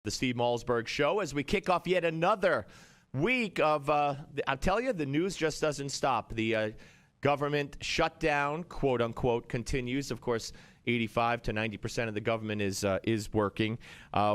The Steve Malzberg Show as we kick off yet another week of, I'll tell you, the news just doesn't stop. The government shutdown, quote unquote, continues. Of course, 85 to 90% of the government is working.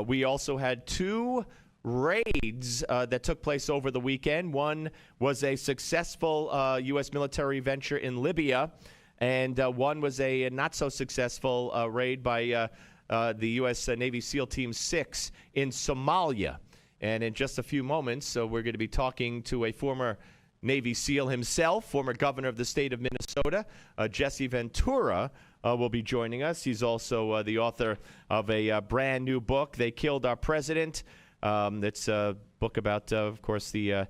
We also had two raids that took place over the weekend. One was a successful U.S. military venture in Libya, and one was a not so successful raid by the U.S. Navy SEAL Team 6 in Somalia. And in just a few moments, we're going to be talking to a former Navy SEAL himself, former governor of the state of Minnesota, Jesse Ventura, will be joining us. He's also the author of a brand new book, They Killed Our President. It's a book about, of course, the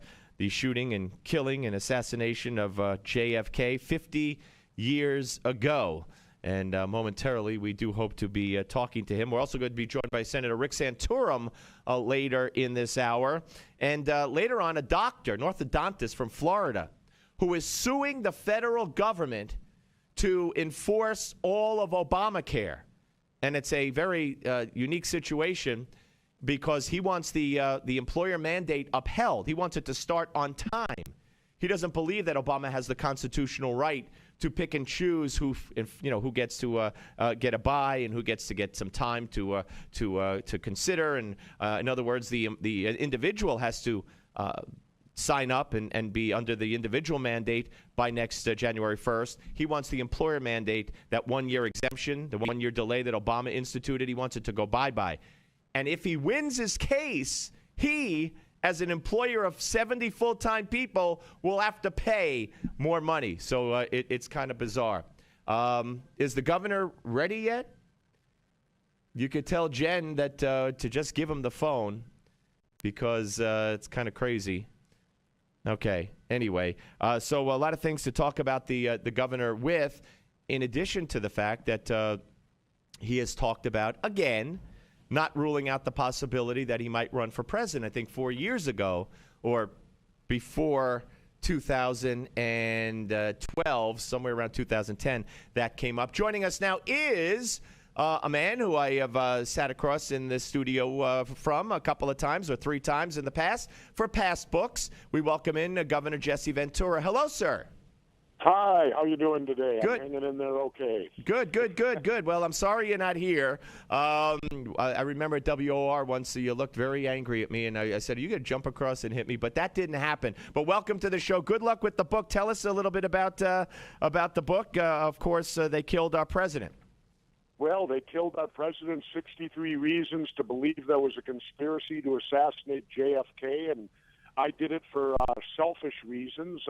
shooting and killing and assassination of JFK 50 years ago. And momentarily, we do hope to be talking to him. We're also going to be joined by Senator Rick Santorum later in this hour. And later on, a doctor, an orthodontist from Florida, who is suing the federal government to enforce all of Obamacare. And it's a very unique situation because he wants the employer mandate upheld. He wants it to start on time. He doesn't believe that Obama has the constitutional right to pick and choose who gets to get a bye and who gets to get some time to consider. And in other words, the individual has to sign up and be under the individual mandate by next January 1st. He wants the employer mandate, that 1-year exemption, the 1-year delay that Obama instituted. He wants it to go bye-bye. And if he wins his case, he, as an employer of 70 full-time people, will have to pay more money. So it's kind of bizarre. Is the governor ready yet? You could tell Jen that to just give him the phone because it's kind of crazy. Okay. Anyway, so a lot of things to talk about the governor with, in addition to the fact that he has talked about, again, not ruling out the possibility that he might run for president. I think 4 years ago or before 2012, somewhere around 2010, that came up. Joining us now is a man who I have sat across in the studio from a couple of times or 3 times in the past for past books. We welcome in Governor Jesse Ventura. Hello, sir. Hi, how you doing today? Good. I'm hanging in there okay. Good. Well, I'm sorry you're not here. I remember at WOR once you looked very angry at me, and I said, you got to jump across and hit me, but that didn't happen. But welcome to the show. Good luck with the book. Tell us a little bit about the book. Of course, They Killed Our President. Well, they killed our president, 63 reasons to believe there was a conspiracy to assassinate JFK, and I did it for selfish reasons.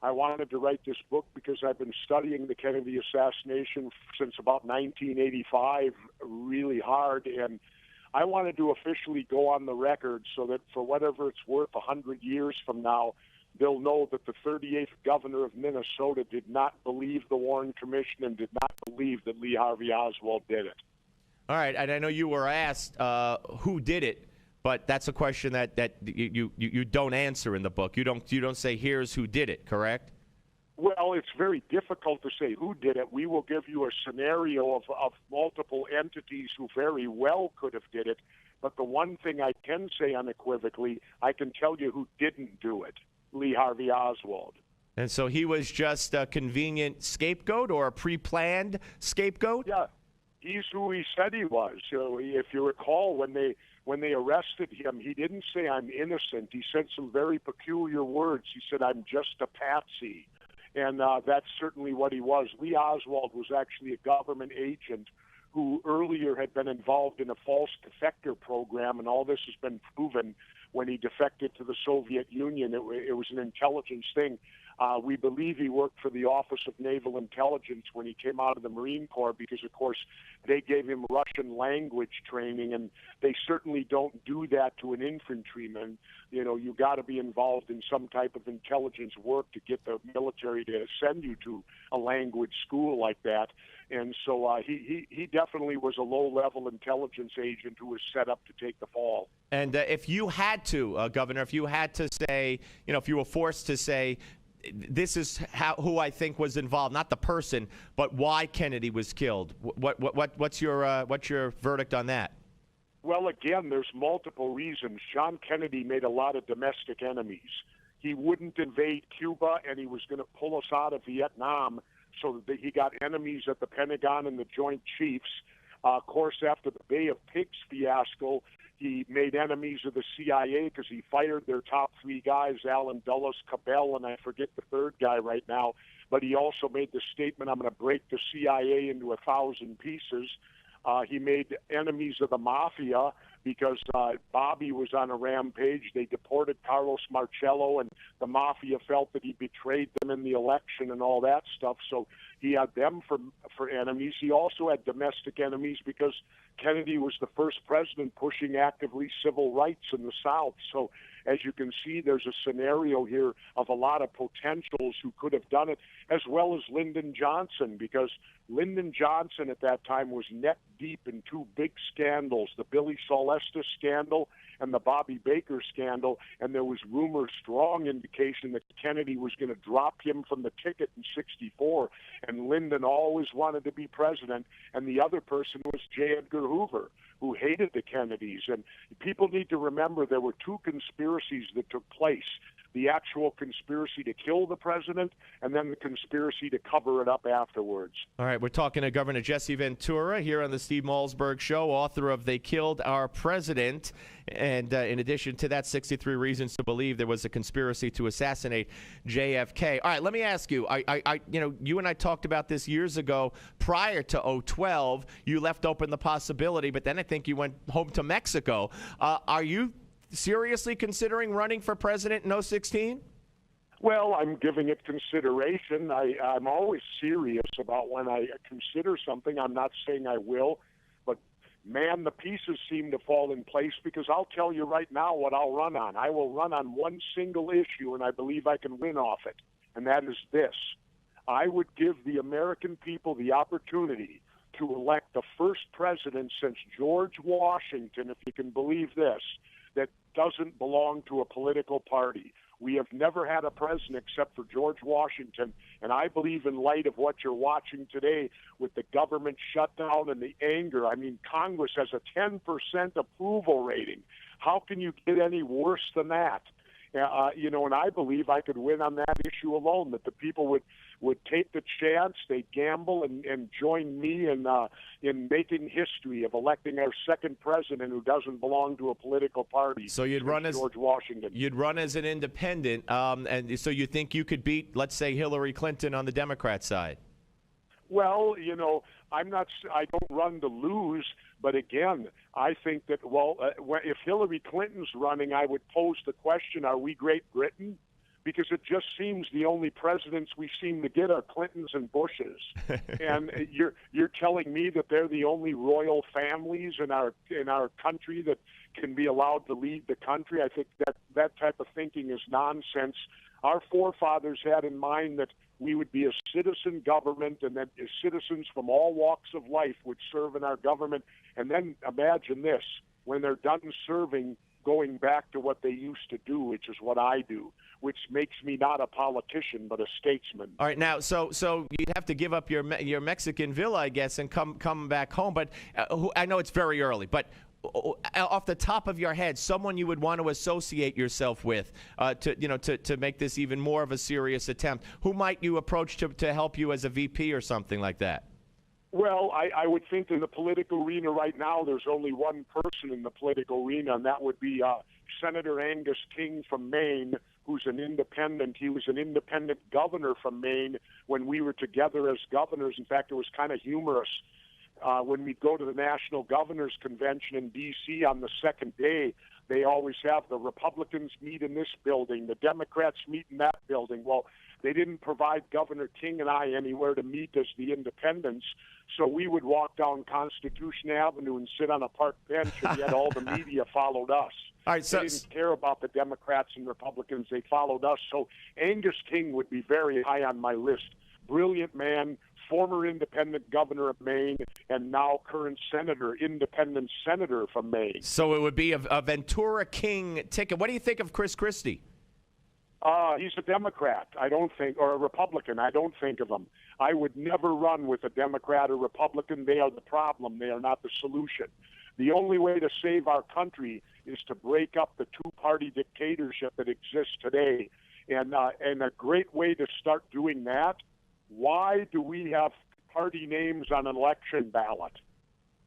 I wanted to write this book because I've been studying the Kennedy assassination since about 1985 really hard, and I wanted to officially go on the record so that for whatever it's worth 100 years from now, they'll know that the 38th governor of Minnesota did not believe the Warren Commission and did not believe that Lee Harvey Oswald did it. All right, and I know you were asked who did it. But that's a question that you don't answer in the book. You don't say here's who did it, correct? Well, it's very difficult to say who did it. We will give you a scenario of multiple entities who very well could have did it. But the one thing I can say unequivocally, I can tell you who didn't do it, Lee Harvey Oswald. And so he was just a convenient scapegoat or a pre-planned scapegoat? Yeah, he's who he said he was. So if you recall, when they arrested him, he didn't say, I'm innocent. He said some very peculiar words. He said, I'm just a patsy. And that's certainly what he was. Lee Oswald was actually a government agent who earlier had been involved in a false defector program, and all this has been proven when he defected to the Soviet Union. It was an intelligence thing. We believe he worked for the Office of Naval Intelligence when he came out of the Marine Corps because, of course, they gave him Russian language training, and they certainly don't do that to an infantryman. You know, you got to be involved in some type of intelligence work to get the military to send you to a language school like that. And so he definitely was a low-level intelligence agent who was set up to take the fall. And if you had to, Governor, if you had to say, if you were forced to say, this is who I think was involved, not the person, but why Kennedy was killed. What's your verdict on that? Well, again, there's multiple reasons. John Kennedy made a lot of domestic enemies. He wouldn't invade Cuba, and he was going to pull us out of Vietnam, so that he got enemies at the Pentagon and the Joint Chiefs. Of course, after the Bay of Pigs fiasco, he made enemies of the CIA because he fired their top three guys, Allen Dulles, Cabell, and I forget the third guy right now. But he also made the statement, I'm going to break the CIA into 1,000 pieces. He made enemies of the mafia because Bobby was on a rampage. They deported Carlos Marcello, and the mafia felt that he betrayed them in the election and all that stuff. So he had them for enemies. He also had domestic enemies because Kennedy was the first president pushing actively civil rights in the South. So as you can see, there's a scenario here of a lot of potentials who could have done it, as well as Lyndon Johnson, because Lyndon Johnson at that time was neck deep in two big scandals, the Billy Solestis scandal and the Bobby Baker scandal, and there was rumor, strong indication that Kennedy was going to drop him from the ticket in '64, and Lyndon always wanted to be president, and the other person was J. Edgar Hoover, who hated the Kennedys. And people need to remember there were two conspiracies that took place: the actual conspiracy to kill the president, and then the conspiracy to cover it up afterwards. All right, we're talking to Governor Jesse Ventura here on the Steve Malzberg Show, author of They Killed Our President. And in addition to that, 63 Reasons to Believe There Was a Conspiracy to Assassinate JFK. All right, let me ask you, you and I talked about this years ago. Prior to 2012, you left open the possibility, but then I think you went home to Mexico. Are you seriously considering running for president in 2016? Well, I'm giving it consideration. I'm always serious about when I consider something. I'm not saying I will, but man, the pieces seem to fall in place, because I'll tell you right now what I'll run on. I will run on one single issue, and I believe I can win off it, and that is this. I would give the American people the opportunity to elect the first president since George Washington, if you can believe this, that doesn't belong to a political party. We have never had a president except for George Washington, and I believe in light of what you're watching today with the government shutdown and the anger, I mean, Congress has a 10% approval rating. How can you get any worse than that? And I believe I could win on that issue alone, that the people would take the chance, they'd gamble and join me in making history of electing our second president who doesn't belong to a political party. So you'd run as George Washington. You'd run as an independent, and so you think you could beat, let's say, Hillary Clinton on the Democrat side? Well, I don't run to lose, but again, I think that, if Hillary Clinton's running, I would pose the question, are we Great Britain? Because it just seems the only presidents we seem to get are Clintons and Bushes. And you're telling me that they're the only royal families in our country that can be allowed to lead the country? I think that type of thinking is nonsense. Our forefathers had in mind that we would be a citizen government, and that citizens from all walks of life would serve in our government. And then imagine this, when they're done serving, going back to what they used to do, which is what I do, which makes me not a politician but a statesman. All right, now, so you'd have to give up your Mexican villa, I guess, and come back home. But I know it's very early, but off the top of your head, someone you would want to associate yourself with to make this even more of a serious attempt, who might you approach to help you as a VP or something like that? Well, I would think in the political arena right now, there's only one person in the political arena, and that would be Senator Angus King from Maine, who's an independent. He was an independent governor from Maine when we were together as governors. In fact, it was kind of humorous. When we go to the National Governors Convention in D.C. on the second day, they always have the Republicans meet in this building, the Democrats meet in that building. Well, they didn't provide Governor King and I anywhere to meet as the independents, so we would walk down Constitution Avenue and sit on a park bench, and yet all the media followed us. All right, so they didn't care about the Democrats and Republicans. They followed us. So Angus King would be very high on my list. Brilliant man, former independent governor of Maine, and now current independent senator from Maine. So it would be a Ventura King ticket. What do you think of Chris Christie? He's a Democrat, or a Republican. I don't think of him. I would never run with a Democrat or Republican. They are the problem. They are not the solution. The only way to save our country is to break up the two-party dictatorship that exists today. And a great way to start doing that, why do we have party names on an election ballot?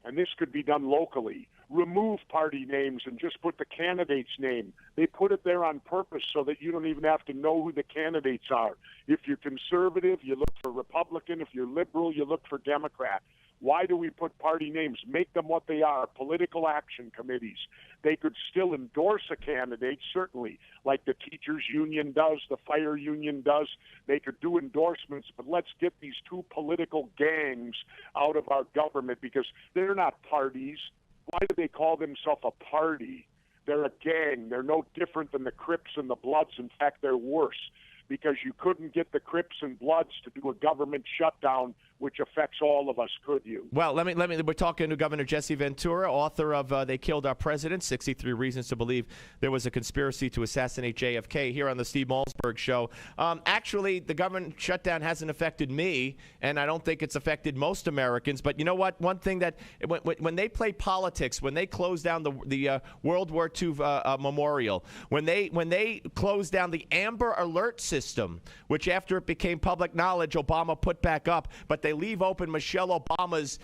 And this could be done locally. Remove party names and just put the candidate's name. They put it there on purpose so that you don't even have to know who the candidates are. If you're conservative, you look for Republican. If you're liberal, you look for Democrat. Why do we put party names? Make them what they are, political action committees. They could still endorse a candidate, certainly, like the teachers union does, the fire union does. They could do endorsements, but let's get these two political gangs out of our government because they're not parties. Why do they call themselves a party? They're a gang. They're no different than the Crips and the Bloods. In fact, they're worse because you couldn't get the Crips and Bloods to do a government shutdown, which affects all of us, could you? Well, let me. We're talking to Governor Jesse Ventura, author of "They Killed Our President: 63 Reasons to Believe There Was a Conspiracy to Assassinate JFK." Here on the Steve Malzberg Show. Actually, the government shutdown hasn't affected me, and I don't think it's affected most Americans. But you know what? One thing that when they play politics, when they close down the World War II memorial, when they close down the Amber Alert system, which after it became public knowledge, Obama put back up, but they leave open Michelle Obama's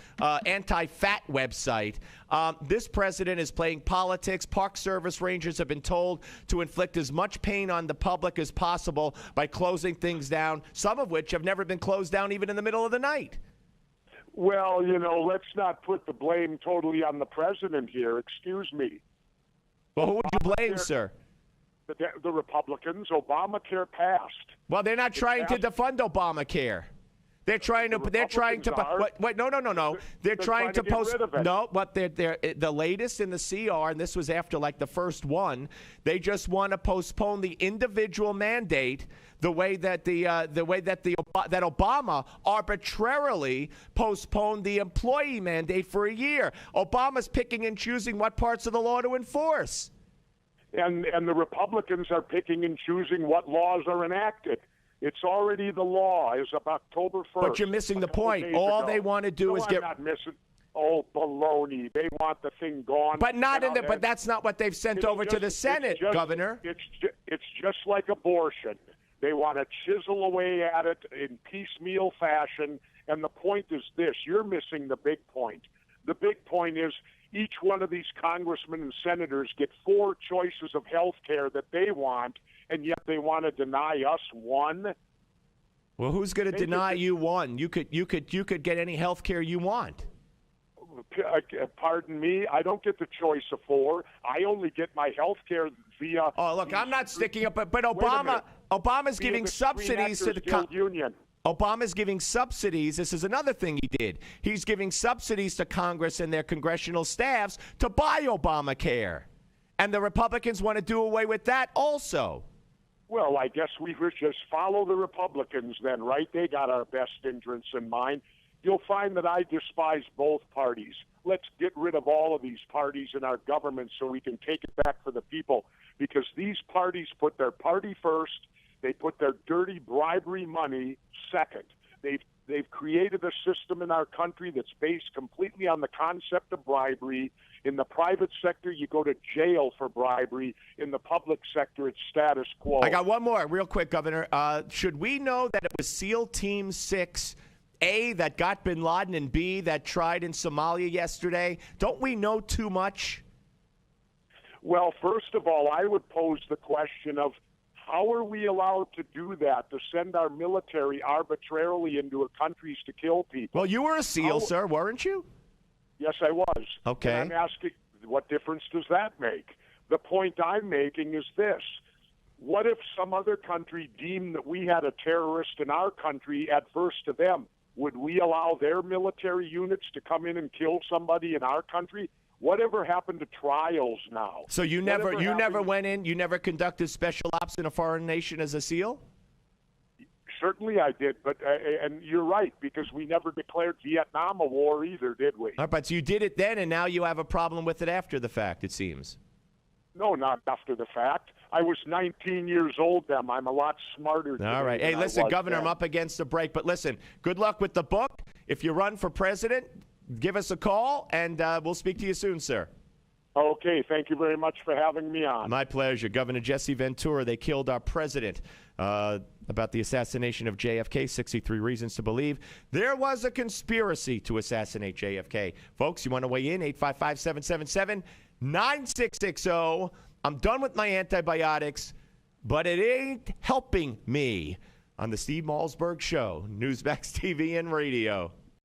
anti-fat website. This president is playing politics. Park Service rangers have been told to inflict as much pain on the public as possible by closing things down, some of which have never been closed down even in the middle of the night. Well, let's not put the blame totally on the president here. Excuse me. Well, who would you blame, sir? The Republicans. Obamacare passed. Well, they're not trying to defund Obamacare. They're trying to. They're trying to. Wait, no. They're trying to post. No, but they're the latest in the CR, and this was after like the first one. They just want to postpone the individual mandate, the way that that Obama arbitrarily postponed the employee mandate for a year. Obama's picking and choosing what parts of the law to enforce. And the Republicans are picking and choosing what laws are enacted. It's already the law as of October 1st. But you're missing the point. All they want to do is get. I'm not missing. Oh, baloney! They want the thing gone. But not in the. But that's not what they've sent over to the Senate, Governor. It's just like abortion. They want to chisel away at it in piecemeal fashion. And the point is this: you're missing the big point. The big point is each one of these congressmen and senators get 4 choices of health care that they want, and yet they want to deny us one. Well, who's going to deny you one? You could get any health care you want. Pardon me, I don't get the choice of 4. I only get my health care via. Oh, look, I'm not sticking up, but Obama's giving subsidies to the union. Obama's giving subsidies. This is another thing he did. He's giving subsidies to Congress and their congressional staffs to buy Obamacare. And the Republicans want to do away with that also. Well, I guess we would just follow the Republicans then, right? They got our best interests in mind. You'll find that I despise both parties. Let's get rid of all of these parties in our government so we can take it back for the people, because these parties put their party first. They put their dirty bribery money second. They've created a system in our country that's based completely on the concept of bribery. In the private sector, you go to jail for bribery. In the public sector, it's status quo. I got one more real quick, Governor. Should we know that it was SEAL Team 6, A, that got bin Laden, and B, that tried in Somalia yesterday? Don't we know too much? Well, first of all, I would pose the question of, how are we allowed to do that, to send our military arbitrarily into countries to kill people? Well, you were a SEAL, sir, weren't you? Yes, I was. Okay. And I'm asking, what difference does that make? The point I'm making is this. What if some other country deemed that we had a terrorist in our country adverse to them? Would we allow their military units to come in and kill somebody in our country? Whatever happened to trials now? So you never went in, you never conducted special ops in a foreign nation as a SEAL? Certainly I did, but and you're right, because we never declared Vietnam a war either, did we? All right, but so you did it then, and now you have a problem with it after the fact, it seems. No, not after the fact. I was 19 years old then. I'm a lot smarter than All right. Hey, listen, Governor, then. I'm up against the break, but listen, good luck with the book. If you run for president, give us a call, and we'll speak to you soon, sir. Okay, thank you very much for having me on. My pleasure. Governor Jesse Ventura, they killed our president. About the assassination of JFK, 63 reasons to believe there was a conspiracy to assassinate JFK. Folks, you want to weigh in? 855-777-9660. I'm done with my antibiotics, but it ain't helping me. On the Steve Malzberg Show, Newsmax TV and radio.